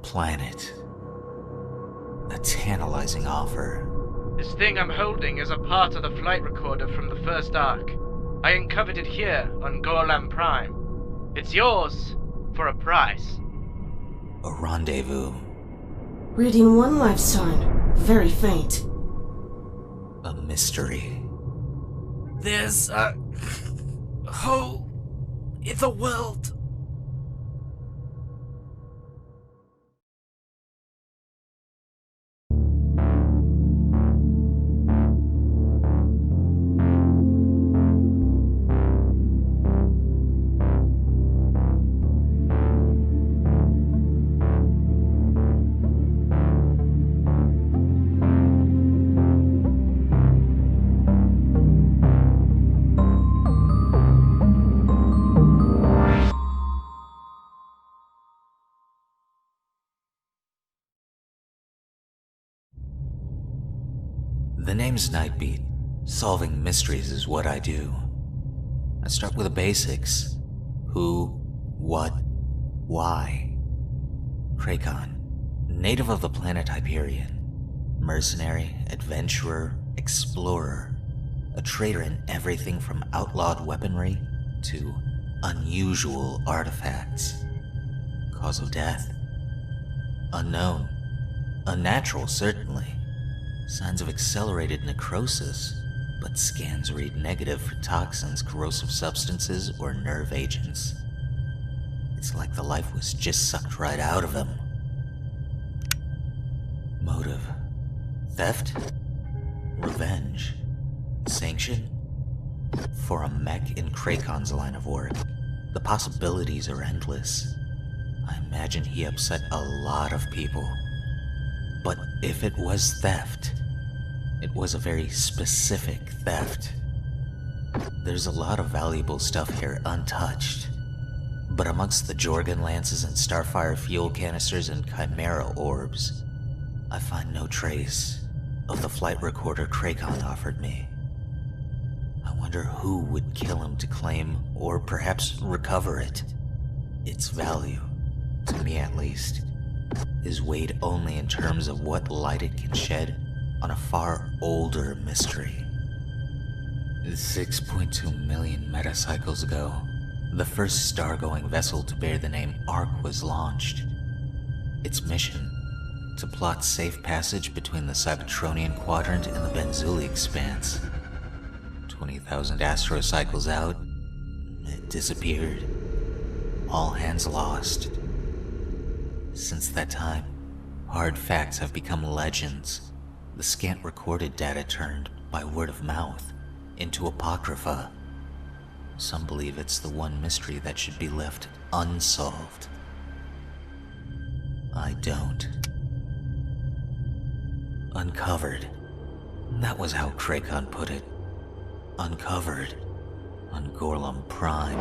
planet. A tantalizing offer. This thing I'm holding is a part of the flight recorder from the first arc. I uncovered it here on Gorlam Prime. It's yours for a price. A rendezvous. Reading one life sign. Very faint. A mystery. There's a hole in the world. The name's Nightbeat. Solving mysteries is what I do. I start with the basics. Who, what, why. Krakon, native of the planet Hyperion. Mercenary, adventurer, explorer. A trader in everything from outlawed weaponry to unusual artifacts. Cause of death? Unknown. Unnatural, certainly. Signs of accelerated necrosis, but scans read negative for toxins, corrosive substances, or nerve agents. It's like the life was just sucked right out of him. Motive? Theft? Revenge? Sanction? For a mech in Krakon's line of work, the possibilities are endless. I imagine he upset a lot of people. But if it was theft, it was a very specific theft. There's a lot of valuable stuff here untouched. But amongst the Jorgen lances and Starfire fuel canisters and Chimera orbs, I find no trace of the flight recorder Krakon offered me. I wonder who would kill him to claim, or perhaps recover it. Its value, to me at least, is weighed only in terms of what light it can shed on a far older mystery. 6.2 million metacycles ago, the first star-going vessel to bear the name Ark was launched. Its mission, to plot safe passage between the Cybertronian quadrant and the Benzuli expanse. 20,000 astrocycles out, it disappeared. All hands lost. Since that time, hard facts have become legends. The scant recorded data turned, by word of mouth, into apocrypha. Some believe it's the one mystery that should be left unsolved. I don't. Uncovered. That was how Krakon put it. Uncovered. On Gorlam Prime.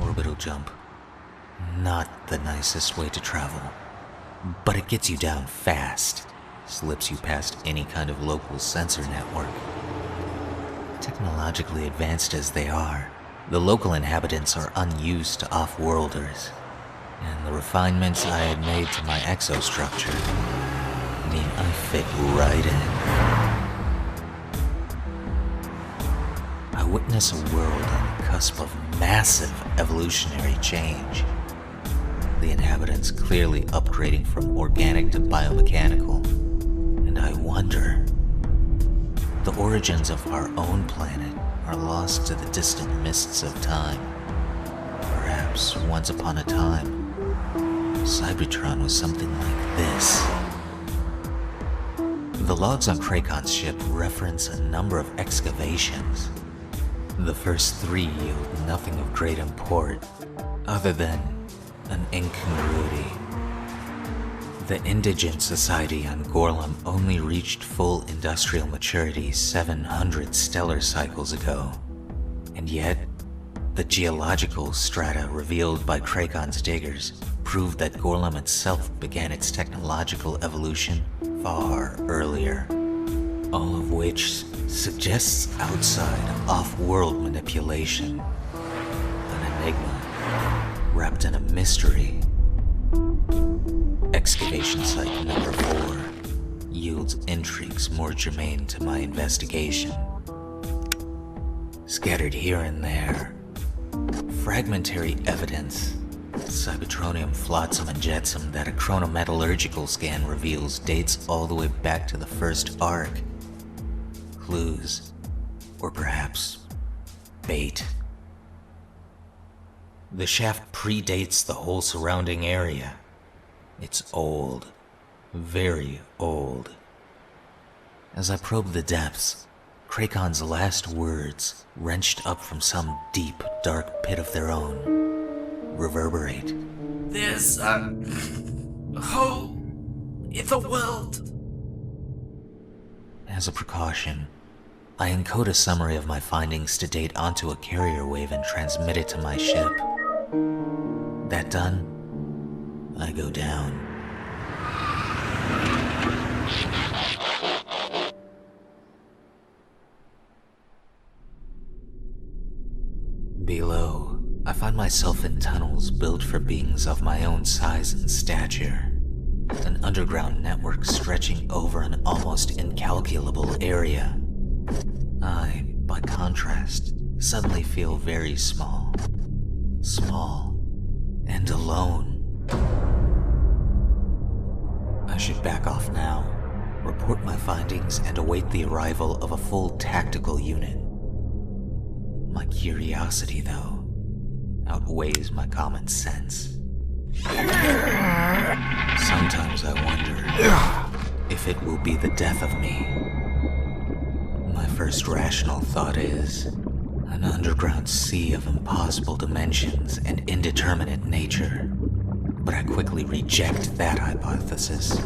Orbital jump. Not the nicest way to travel, but it gets you down fast, slips you past any kind of local sensor network. Technologically advanced as they are, the local inhabitants are unused to off-worlders, and the refinements I had made to my exostructure mean I fit right in. I witness a world on the cusp of massive evolutionary change. The inhabitants clearly upgrading from organic to biomechanical, and I wonder, the origins of our own planet are lost to the distant mists of time. Perhaps once upon a time, Cybertron was something like this. The logs on Krakon's ship reference a number of excavations. The first 3 yield nothing of great import, other than an incongruity. The indigent society on Gorlam only reached full industrial maturity 700 stellar cycles ago, and yet, the geological strata revealed by Krakon's diggers proved that Gorlam itself began its technological evolution far earlier, all of which suggests outside off-world manipulation enigma, wrapped in a mystery. Excavation site number 4 yields intrigues more germane to my investigation. Scattered here and there, fragmentary evidence, Cybertronium flotsam and jetsam that a chronometallurgical scan reveals dates all the way back to the first arc. Clues, or perhaps bait. The shaft predates the whole surrounding area. It's old, very old. As I probe the depths, Krakon's last words, wrenched up from some deep, dark pit of their own, reverberate. There's a hole in the world. As a precaution, I encode a summary of my findings to date onto a carrier wave and transmit it to my ship. That done, I go down. Below, I find myself in tunnels built for beings of my own size and stature. An underground network stretching over an almost incalculable area. I, by contrast, suddenly feel very small. Small and alone. I should back off now, report my findings, and await the arrival of a full tactical unit. My curiosity, though, outweighs my common sense. Sometimes I wonder if it will be the death of me. My first rational thought is an underground sea of impossible dimensions and indeterminate nature, but I quickly reject that hypothesis.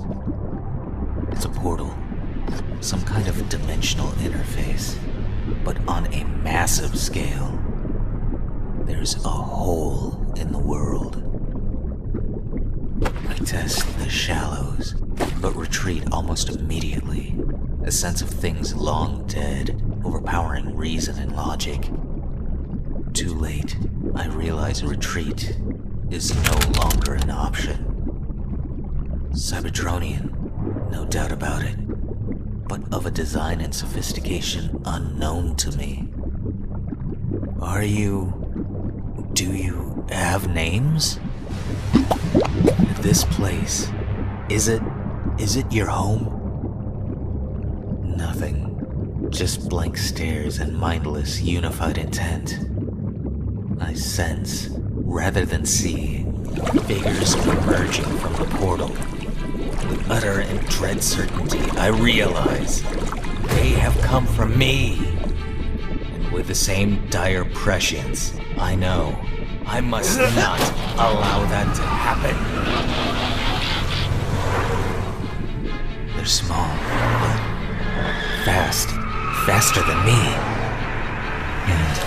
It's a portal, some kind of dimensional interface, but on a massive scale. There's a hole in the world. I test the shallows, but retreat almost immediately. A sense of things long dead, overpowering reason and logic. Too late, I realize retreat is no longer an option. Cybertronian, no doubt about it, but of a design and sophistication unknown to me. Do you have names? This place, is it your home? Nothing, just blank stares and mindless, unified intent. I sense, rather than see, figures emerging from the portal. With utter and dread certainty, I realize they have come from me. And with the same dire prescience, I know I must not allow that to happen. They're small, but fast, faster than me. And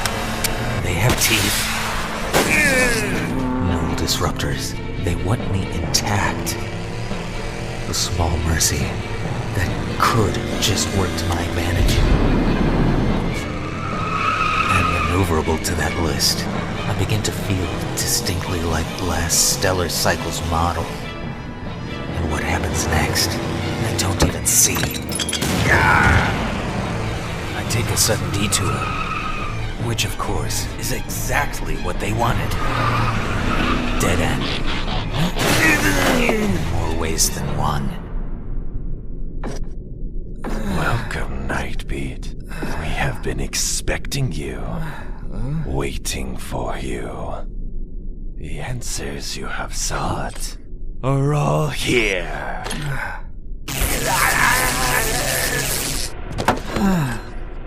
they have teeth. No disruptors. They want me intact. A small mercy that could just work to my advantage. And maneuverable to that list, I begin to feel distinctly like last Stellar Cycles model. And what happens next, I don't even see. I take a sudden detour, which of course is exactly what they wanted. Dead end. In more ways than one. Welcome, Nightbeat. We have been expecting you. Waiting for you. The answers you have sought are all here.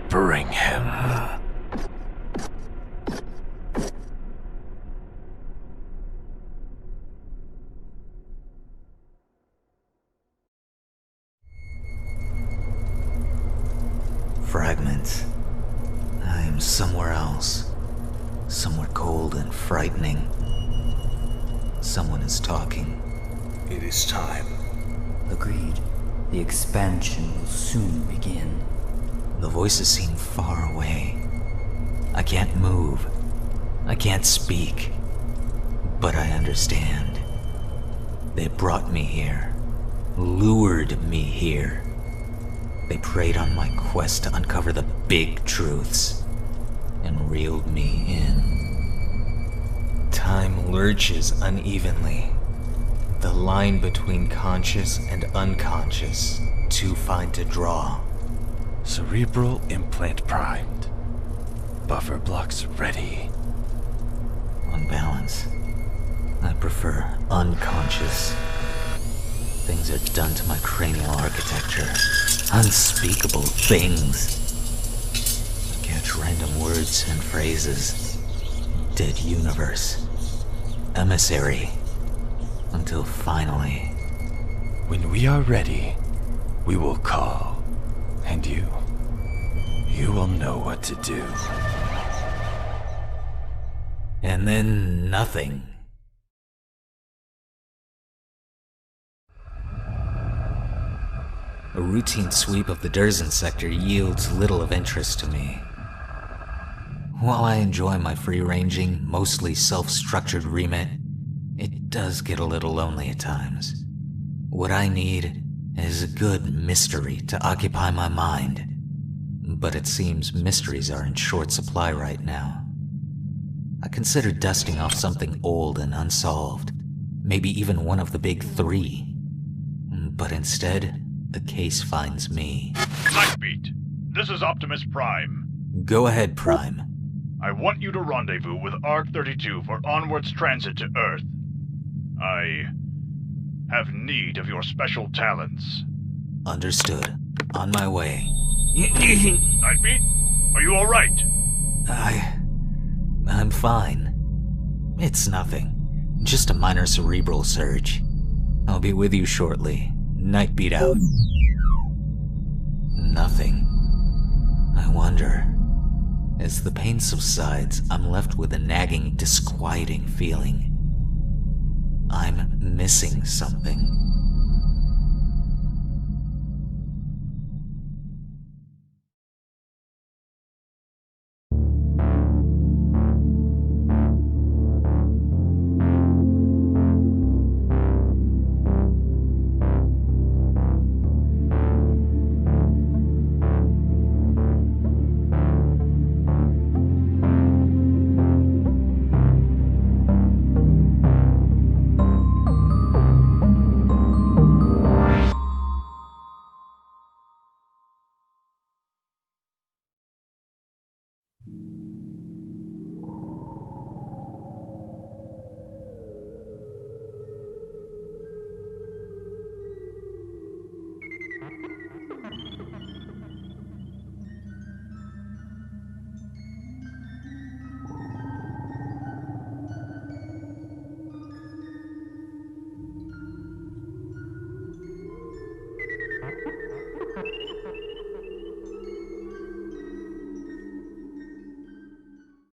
Bring him. Fragments. I am somewhere else. Somewhere cold and frightening. Someone is talking. It is time. Agreed. The expansion will soon begin. The voices seem far away. I can't move. I can't speak, but I understand. They brought me here, lured me here. They preyed on my quest to uncover the big truths, and reeled me in. Time lurches unevenly. The line between conscious and unconscious, too fine to draw. Cerebral implant primed. Buffer blocks ready. On balance, I prefer unconscious. Things are done to my cranial architecture. Unspeakable things. I catch random words and phrases. Dead universe. Emissary. Until finally... When we are ready, we will call. And you will know what to do. And then nothing. A routine sweep of the Durzen sector yields little of interest to me. While I enjoy my free-ranging, mostly self-structured remit, it does get a little lonely at times. What I need is a good mystery to occupy my mind. But it seems mysteries are in short supply right now. I considered dusting off something old and unsolved, maybe even one of the big three. But instead, the case finds me. Nightbeat, this is Optimus Prime. Go ahead, Prime. I want you to rendezvous with ARC-32 for onwards transit to Earth. I have need of your special talents. Understood. On my way. Nightbeat, are you alright? I'm fine. It's nothing. Just a minor cerebral surge. I'll be with you shortly. Nightbeat out. Nothing. I wonder. As the pain subsides, I'm left with a nagging, disquieting feeling. I'm missing something.